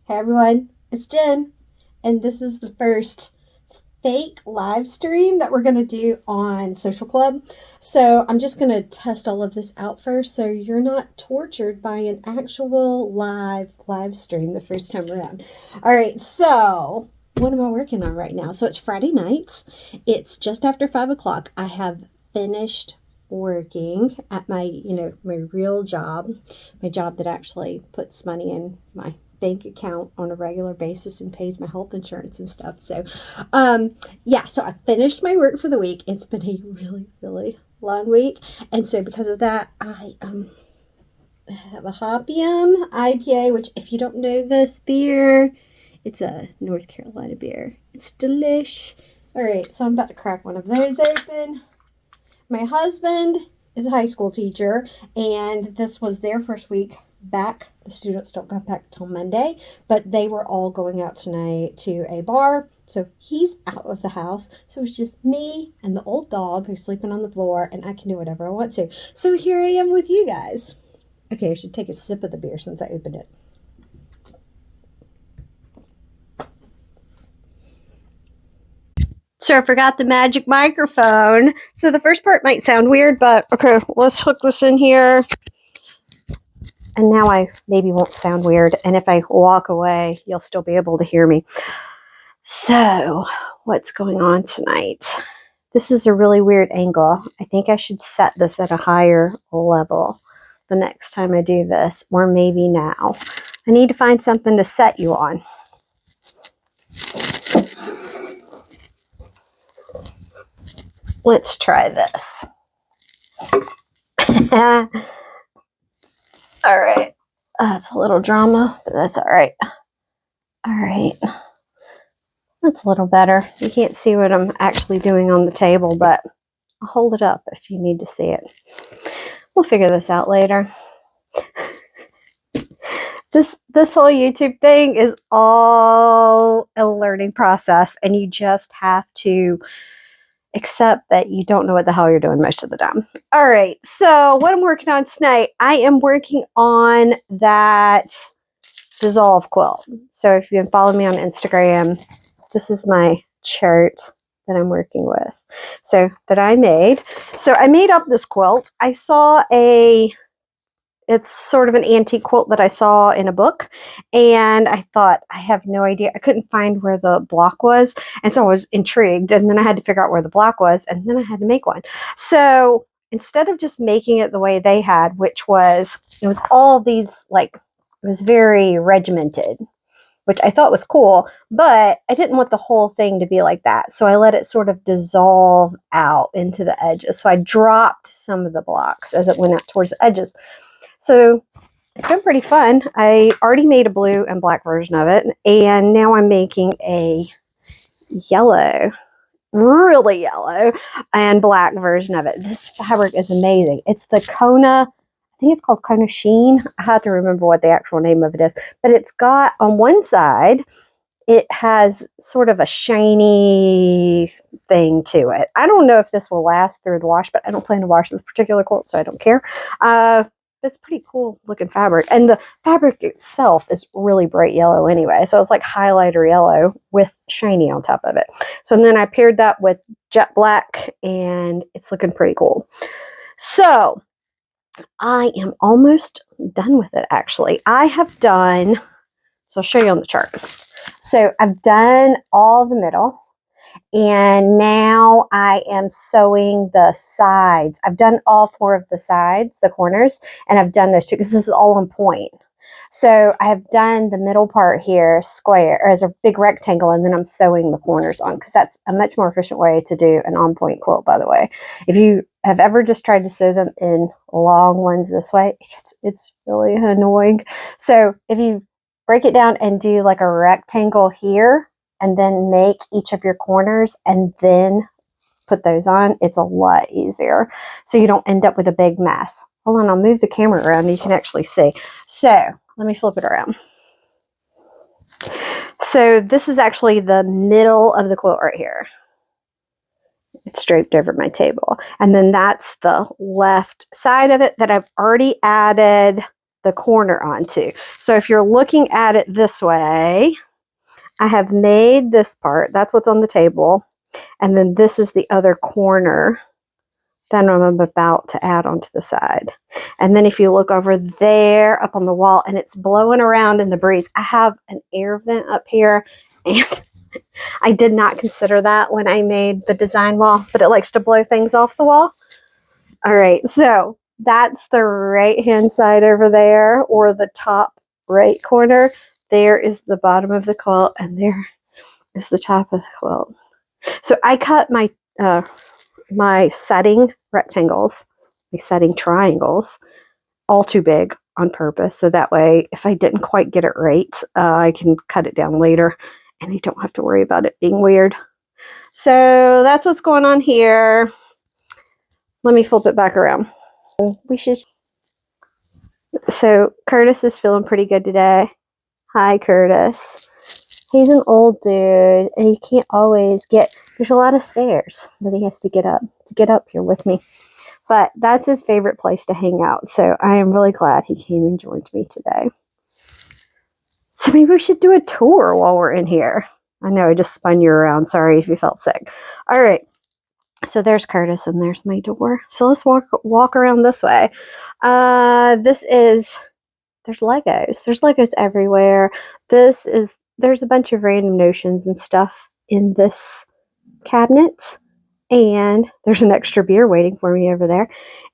Hey everyone, it's Jen, and this is the first fake live stream that we're going to do on Social Club. So I'm just going to test all of this out first so you're not tortured by an actual live stream the first time around. All right, so what am I working on right now? So it's Friday night. It's just after 5 o'clock. I have finished working at my real job, my job that actually puts money in my bank account on a regular basis and pays my health insurance and stuff. So so I finished my work for the week. It's been a really long week, and so because of that, I have a Hopium IPA, which, if you don't know this beer, it's a North Carolina beer. It's delish. All right, so I'm about to crack one of those open. My husband is a high school teacher, and this was their first week back. The students don't come back till Monday, but they were all going out tonight to a bar, so he's out of the house. So it's just me and the old dog who's sleeping on the floor, and I can do whatever I want to. So here I am with you guys. Okay, I should take a sip of the beer since I opened it. So I forgot the magic microphone. So the first part might sound weird, but okay, let's hook this in here. And now I maybe won't sound weird. And if I walk away, you'll still be able to hear me. So what's going on tonight? This is a really weird angle. I think I should set this at a higher level the next time I do this, or maybe now. I need to find something to set you on. Let's try this. All right. It's a little drama, but that's all right. All right. That's a little better. You can't see what I'm actually doing on the table, but I'll hold it up if you need to see it. We'll figure this out later. This whole YouTube thing is all a learning process, and you just have to accept that you don't know what the hell you're doing most of the time. All right, so what I'm working on tonight, I am working on that dissolve quilt. So if you've been following me on Instagram, this is my chart that I'm working with. So that I made. So I made up this quilt. I saw it's sort of an antique quilt that I saw in a book, and I thought, I have no idea. I couldn't find where the block was, and so I was intrigued, and then I had to figure out where the block was, and then I had to make one. So instead of just making it the way they had, which was, it was all these, like, it was very regimented, which I thought was cool, but I didn't want the whole thing to be like that. So I let it sort of dissolve out into the edges. So I dropped some of the blocks as it went out towards the edges. So it's been pretty fun. I already made a blue and black version of it, and now I'm making a yellow, really yellow and black version of it. This fabric is amazing. It's the Kona, I think it's called Kona Sheen. I have to remember what the actual name of it is, but it's got, on one side, it has sort of a shiny thing to it. I don't know if this will last through the wash, but I don't plan to wash this particular quilt, so I don't care. It's pretty cool looking fabric, and the fabric itself is really bright yellow anyway, so it's like highlighter yellow with shiny on top of it. So then I paired that with jet black, and it's looking pretty cool. So I am almost done with it, actually. I have done, so I'll show you on the chart. So I've done all the middle, and now I am sewing the sides. I've done all 4 of the sides, the corners, and I've done those 2 because this is all on point. So I have done the middle part here square, or as a big rectangle, and then I'm sewing the corners on, because that's a much more efficient way to do an on-point quilt, by the way. If you have ever just tried to sew them in long ones this way, it's really annoying. So if you break it down and do like a rectangle here, and then make each of your corners and then put those on, it's a lot easier. So you don't end up with a big mess. Hold on, I'll move the camera around and you can actually see. So let me flip it around. So this is actually the middle of the quilt right here. It's draped over my table. And then that's the left side of it that I've already added the corner onto. So if you're looking at it this way, I have made this part. That's what's on the table. And then this is the other corner that I'm about to add onto the side. And then if you look over there up on the wall and it's blowing around in the breeze, I have an air vent up here, and I did not consider that when I made the design wall, but it likes to blow things off the wall. All right, so that's the right-hand side over there, or the top right corner. There is the bottom of the quilt, and there is the top of the quilt. So I cut my my setting rectangles, my setting triangles, all too big on purpose. So that way, if I didn't quite get it right, I can cut it down later and I don't have to worry about it being weird. So that's what's going on here. Let me flip it back around. We should. So Curtis is feeling pretty good today. Hi, Curtis. He's an old dude and he can't always there's a lot of stairs that he has to get up here with me. But that's his favorite place to hang out. So I am really glad he came and joined me today. So maybe we should do a tour while we're in here. I know I just spun you around. Sorry if you felt sick. All right. So there's Curtis and there's my door. So let's walk around this way. There's Legos. There's Legos everywhere. There's a bunch of random notions and stuff in this cabinet. And there's an extra beer waiting for me over there.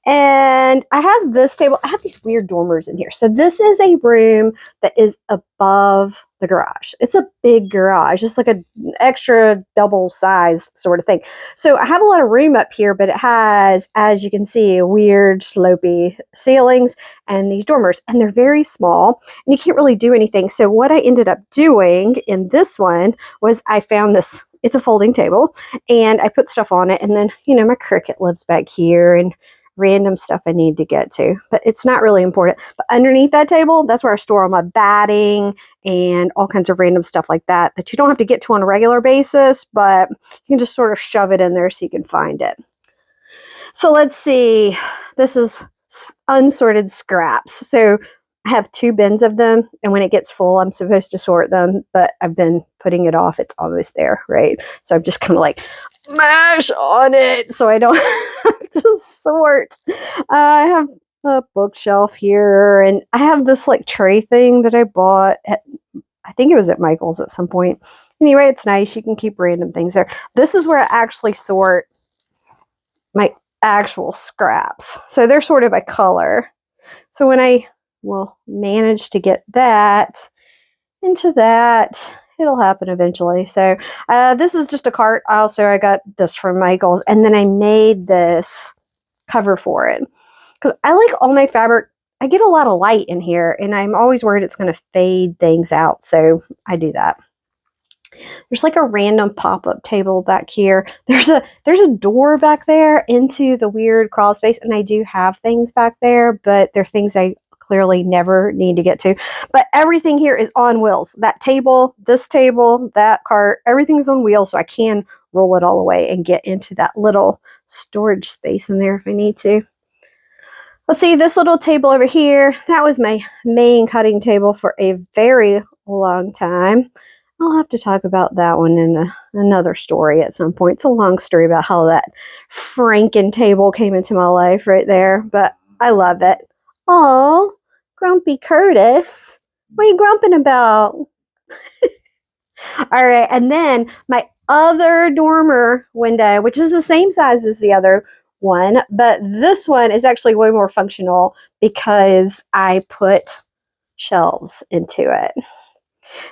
And I have this table. I have these weird dormers in here. So this is a room that is above the garage. It's a big garage. It's like an extra double size sort of thing. So I have a lot of room up here, but it has, as you can see, weird slopey ceilings and these dormers. And they're very small and you can't really do anything. So what I ended up doing in this one was I found this. It's a folding table and I put stuff on it. And then, my Cricut lives back here and random stuff I need to get to, but it's not really important. But underneath that table, that's where I store all my batting and all kinds of random stuff like that you don't have to get to on a regular basis, but you can just sort of shove it in there so you can find it. So let's see. This is unsorted scraps. So I have 2 bins of them, and when it gets full, I'm supposed to sort them, but I've been putting it off. It's almost there, right? So I'm just kind of like mash on it so I don't have to sort. I have a bookshelf here, and I have this like tray thing that I bought at, I think it was at Michael's at some point. Anyway, it's nice. You can keep random things there. This is where I actually sort my actual scraps. So they're sorted by color. So when I will manage to get that into that, it'll happen eventually. So this is just a cart. I got this from Michael's, and then I made this cover for it because I like all my fabric. I get a lot of light in here and I'm always worried it's going to fade things out, so I do that. There's like a random pop-up table back here. There's a door back there into the weird crawl space, and I do have things back there, but they're things I clearly never need to get to. But everything here is on wheels. That table, this table, that cart, everything is on wheels, so I can roll it all away and get into that little storage space in there if I need to. Let's see, this little table over here, that was my main cutting table for a very long time. I'll have to talk about that one in another story at some point. It's a long story about how that Franken table came into my life right there, but I love it. Oh, grumpy Curtis. What are you grumping about? All right, and then my other dormer window, which is the same size as the other one, but this one is actually way more functional because I put shelves into it.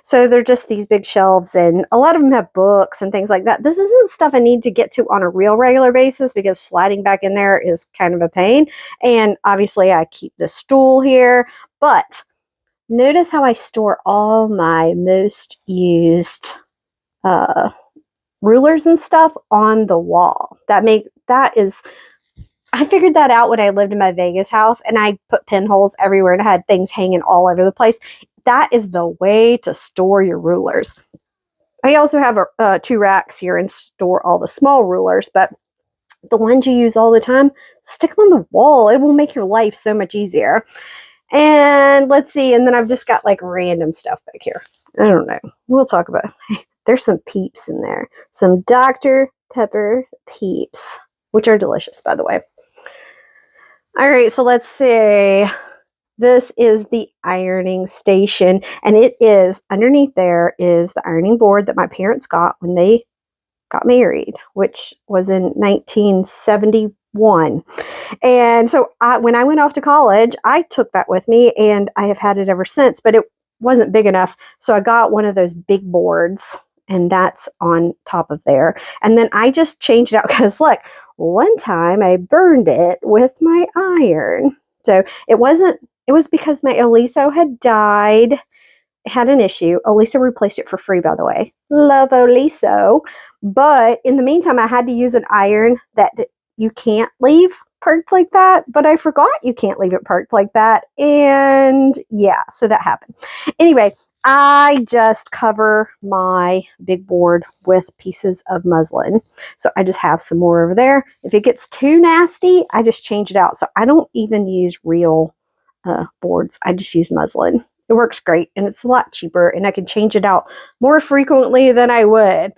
So they're just these big shelves, and a lot of them have books and things like that. This isn't stuff I need to get to on a real regular basis because sliding back in there is kind of a pain. And obviously I keep the stool here, but notice how I store all my most used rulers and stuff on the wall. I figured that out when I lived in my Vegas house and I put pinholes everywhere and I had things hanging all over the place. That is the way to store your rulers. I also have 2 racks here and store all the small rulers, but the ones you use all the time, stick them on the wall. It will make your life so much easier. And let's see. And then I've just got like random stuff back here. I don't know. We'll talk about it. There's some Peeps in there. Some Dr. Pepper Peeps, which are delicious, by the way. All right, so let's see. This is the ironing station, and it is underneath there is the ironing board that my parents got when they got married, which was in 1971. And so when I went off to college, I took that with me, and I have had it ever since, but it wasn't big enough. So I got one of those big boards, and that's on top of there. And then I just changed it out because look, one time I burned it with my iron. So it was because my Eliso had died, had an issue. Elisa replaced it for free, by the way. Love Eliso. But in the meantime, I had to use an iron that you can't leave parked like that. But I forgot you can't leave it parked like that. And yeah, so that happened. Anyway, I just cover my big board with pieces of muslin. So I just have some more over there. If it gets too nasty, I just change it out. So I don't even use real boards. I just use muslin. It works great, and it's a lot cheaper, and I can change it out more frequently than I would.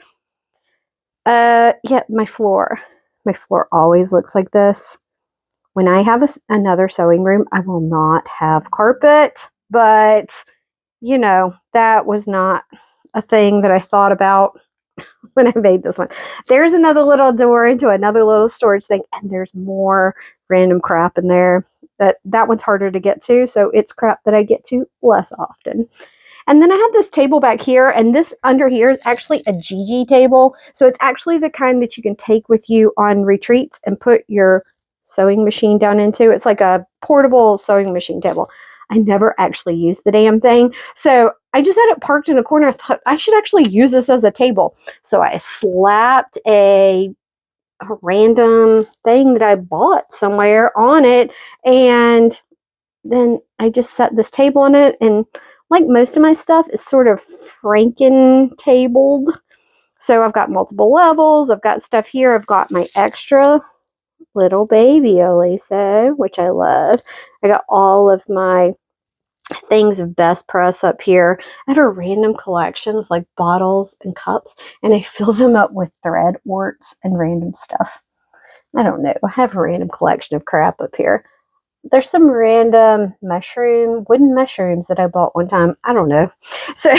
Yeah, my floor. My floor always looks like this. When I have another sewing room, I will not have carpet, but, you know, that was not a thing that I thought about when I made this one. There's another little door into another little storage thing, and there's more random crap in there. That one's harder to get to, so it's crap that I get to less often. And then I have this table back here, and this under here is actually a Gigi table. So it's actually the kind that you can take with you on retreats and put your sewing machine down into. It's like a portable sewing machine table. I never actually used the damn thing. So I just had it parked in a corner. I thought I should actually use this as a table. So I slapped a random thing that I bought somewhere on it, and then I just set this table on it, and like most of my stuff is sort of Franken-tabled. So I've got multiple levels. I've got stuff here. I've got my extra little baby Oliso, which I love. I got all of my things of Best Press up here. I have a random collection of like bottles and cups, and I fill them up with thread warts and random stuff. I don't know. I have a random collection of crap up here. There's some random wooden mushrooms that I bought one time. I don't know. So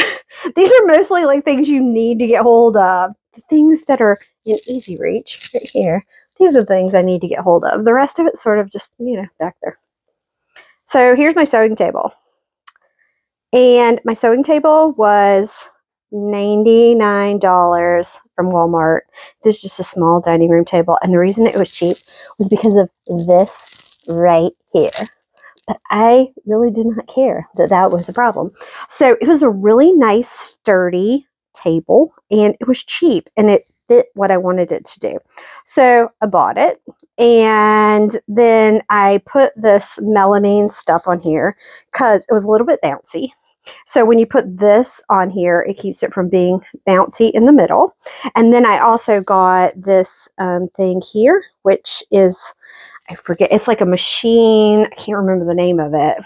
these are mostly like things you need to get hold of. The things that are in easy reach right here. These are the things I need to get hold of. The rest of it's sort of just, back there. So here's my sewing table. And my sewing table was $99 from Walmart. This is just a small dining room table. And the reason it was cheap was because of this right here. But I really did not care that that was a problem. So it was a really nice, sturdy table, and it was cheap, and it fit what I wanted it to do. So I bought it, and then I put this melamine stuff on here because it was a little bit bouncy. So when you put this on here, it keeps it from being bouncy in the middle. And then I also got this thing here, which is, I forget, it's like a machine. I can't remember the name of it.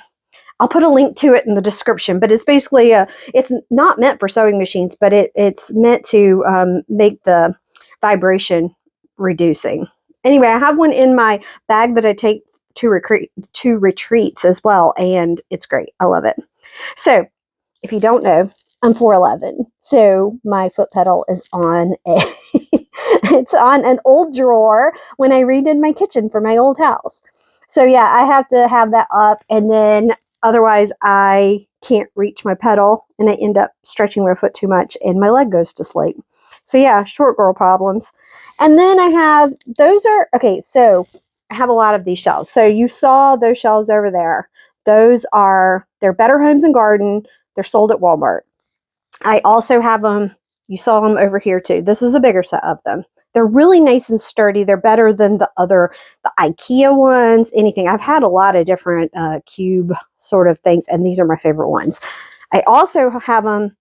I'll put a link to it in the description, but it's basically it's not meant for sewing machines, but it's meant to make the vibration reducing. Anyway, I have one in my bag that I take to retreats as well, and it's great. I love it. So if you don't know, I'm 4'11", so my foot pedal is on it's on an old drawer when I redid my kitchen for my old house. So yeah, I have to have that up, and then otherwise I can't reach my pedal, and I end up stretching my foot too much, and my leg goes to sleep. So yeah, short girl problems. And then I have, so I have a lot of these shelves. So you saw those shelves over there. They're Better Homes and Garden. They're sold at Walmart. I also have them, you saw them over here too. This is a bigger set of them. They're really nice and sturdy. They're better than the IKEA ones, anything. I've had a lot of different cube sort of things, and these are my favorite ones. I also have them,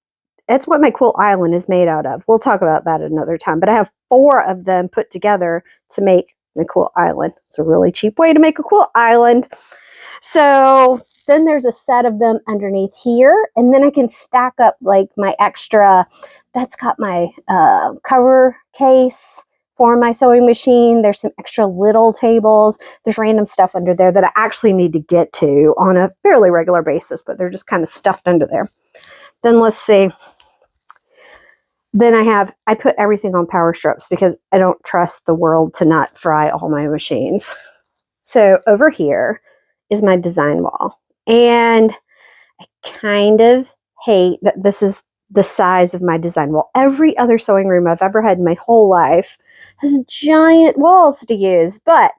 that's what my quilt island is made out of. We'll talk about that another time, but I have 4 of them put together to make the quilt island. It's a really cheap way to make a quilt island. So Then there's a set of them underneath here. And then I can stack up like my extra, that's got my cover case for my sewing machine. There's some extra little tables. There's random stuff under there that I actually need to get to on a fairly regular basis, but they're just kind of stuffed under there. Then let's see. Then I put everything on power strips because I don't trust the world to not fry all my machines. So over here is my design wall. And I kind of hate that this is the size of my design wall. Every other sewing room I've ever had in my whole life has giant walls to use, but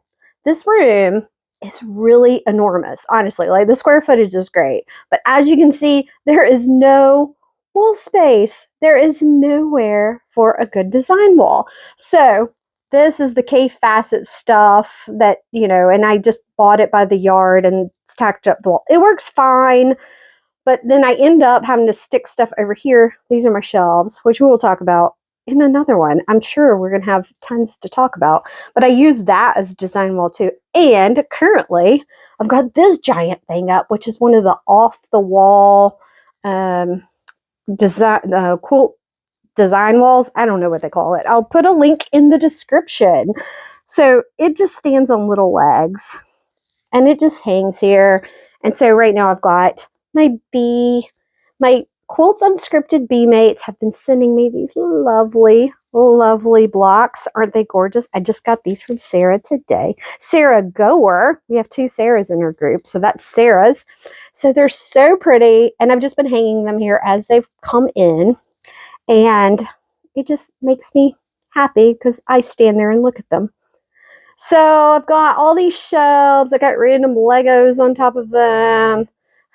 this room is really enormous, honestly. Like, the square footage is great, but as you can see, there is no wall space. There is nowhere for a good design wall. So this is the K-facet stuff that, and I just bought it by the yard and stacked up the wall. It works fine. But then I end up having to stick stuff over here. These are my shelves, which we will talk about in another one. I'm sure we're going to have tons to talk about. But I use that as a design wall too. And currently, I've got this giant thing up, which is one of the off-the-wall quilt design walls. I don't know what they call it. I'll put a link in the description. So it just stands on little legs. And it just hangs here. And so right now I've got my Quilts Unscripted bee mates have been sending me these lovely, lovely blocks. Aren't they gorgeous? I just got these from Sarah today. Sarah Goer. We have 2 Sarahs in our group, so that's Sarah's. So they're so pretty, and I've just been hanging them here as they've come in, and it just makes me happy because I stand there and look at them. So I've got all these shelves. I got random Legos on top of them.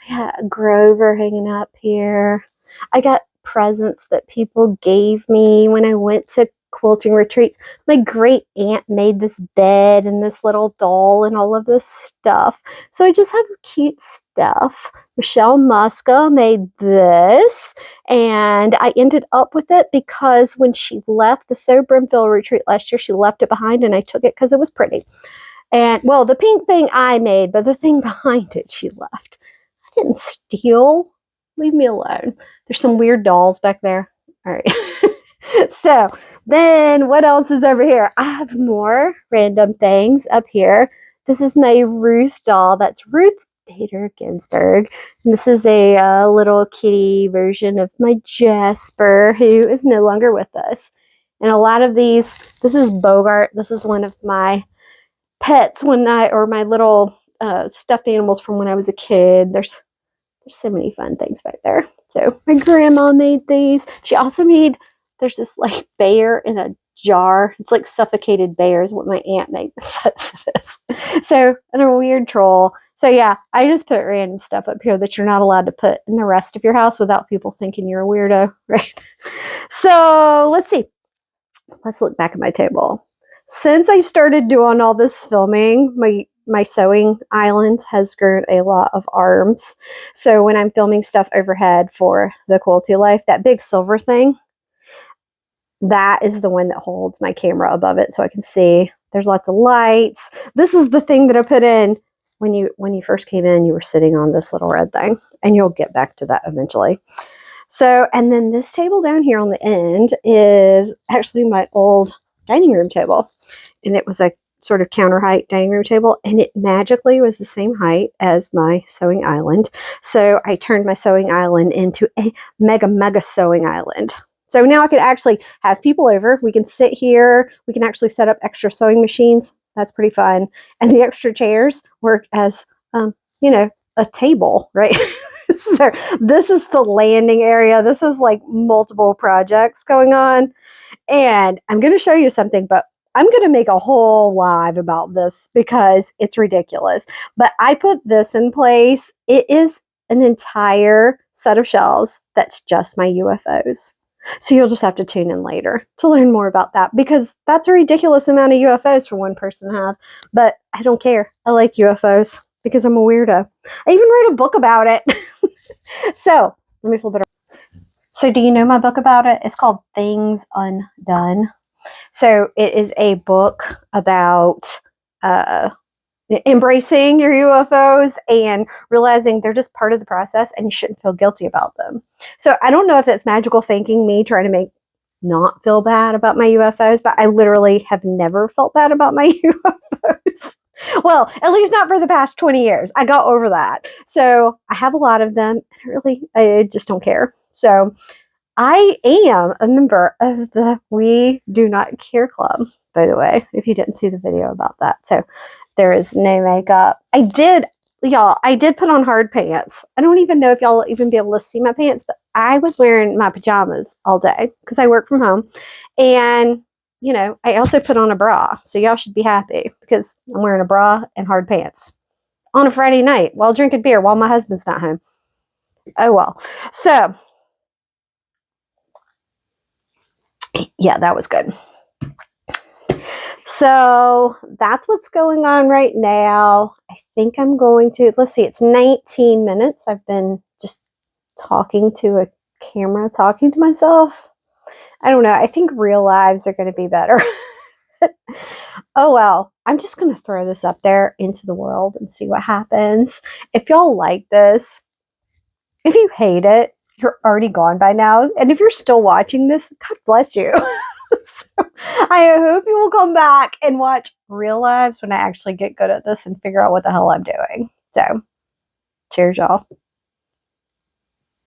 I got a Grover hanging up here. I got presents that people gave me when I went to quilting retreats. My great aunt made this bed and this little doll and all of this stuff. So I just have cute stuff. Michelle Muska made this, and I ended up with it because when she left the Sew Brimfield retreat last year, she left it behind, and I took it because it was pretty. And, well, the pink thing I made, but the thing behind it she left. I didn't steal. Leave me alone. There's some weird dolls back there. All right. So then what else is over here? I have more random things up here. This is my Ruth doll. That's Ruth Bader Ginsburg. And this is a little kitty version of my Jasper, who is no longer with us. And a lot of these, this is Bogart. This is one of my pets or my little stuffed animals from when I was a kid. There's so many fun things back there. So my grandma made these. She also made, there's this like bear in a jar. It's like suffocated bears, what my aunt made this. So, and a weird troll. So yeah, I just put random stuff up here that you're not allowed to put in the rest of your house without people thinking you're a weirdo, right? So let's see. Let's look back at my table. Since I started doing all this filming, my sewing island has grown a lot of arms. So when I'm filming stuff overhead for the Quilty Life, that big silver thing, that is the one that holds my camera above it so I can see. There's lots of lights. This is the thing that I put in when you first came in. You were sitting on this little red thing, and you'll get back to that eventually. So, and then this table down here on the end is actually my old dining room table. And it was a sort of counter height dining room table, and it magically was the same height as my sewing island. So I turned my sewing island into a mega sewing island. So now I could actually have people over. We can sit here. We can actually set up extra sewing machines. That's pretty fun. And the extra chairs work as, a table, right? So this is the landing area. This is like multiple projects going on. And I'm going to show you something, but I'm going to make a whole live about this because it's ridiculous. But I put this in place. It is an entire set of shelves that's just my UFOs. So you'll just have to tune in later to learn more about that, because that's a ridiculous amount of UFOs for one person to have. But I don't care. I like UFOs because I'm a weirdo. I even wrote a book about it. So let me flip it around. So do you know my book about it? It's called Things Undone. So it is a book about embracing your UFOs and realizing they're just part of the process and you shouldn't feel guilty about them. So I don't know if that's magical thinking, me trying to make not feel bad about my UFOs, but I literally have never felt bad about my UFOs. Well, at least not for the past 20 years. I got over that. So I have a lot of them. I just don't care. So I am a member of the We Do Not Care Club, by the way, if you didn't see the video about that. So there is no makeup. I did put on hard pants. I don't even know if y'all will even be able to see my pants, but I was wearing my pajamas all day because I work from home. And, I also put on a bra. So y'all should be happy because I'm wearing a bra and hard pants on a Friday night while drinking beer while my husband's not home. Oh, well. So, yeah, that was good. So that's what's going on right now. I think I'm going to, let's see, it's 19 minutes. I've been just talking to a camera, talking to myself. I don't know. I think real lives are going to be better. Oh, well, I'm just going to throw this up there into the world and see what happens. If y'all like this, if you hate it, you're already gone by now. And if you're still watching this, God bless you. So I hope you will come back and watch real lives when I actually get good at this and figure out what the hell I'm doing. So cheers, y'all.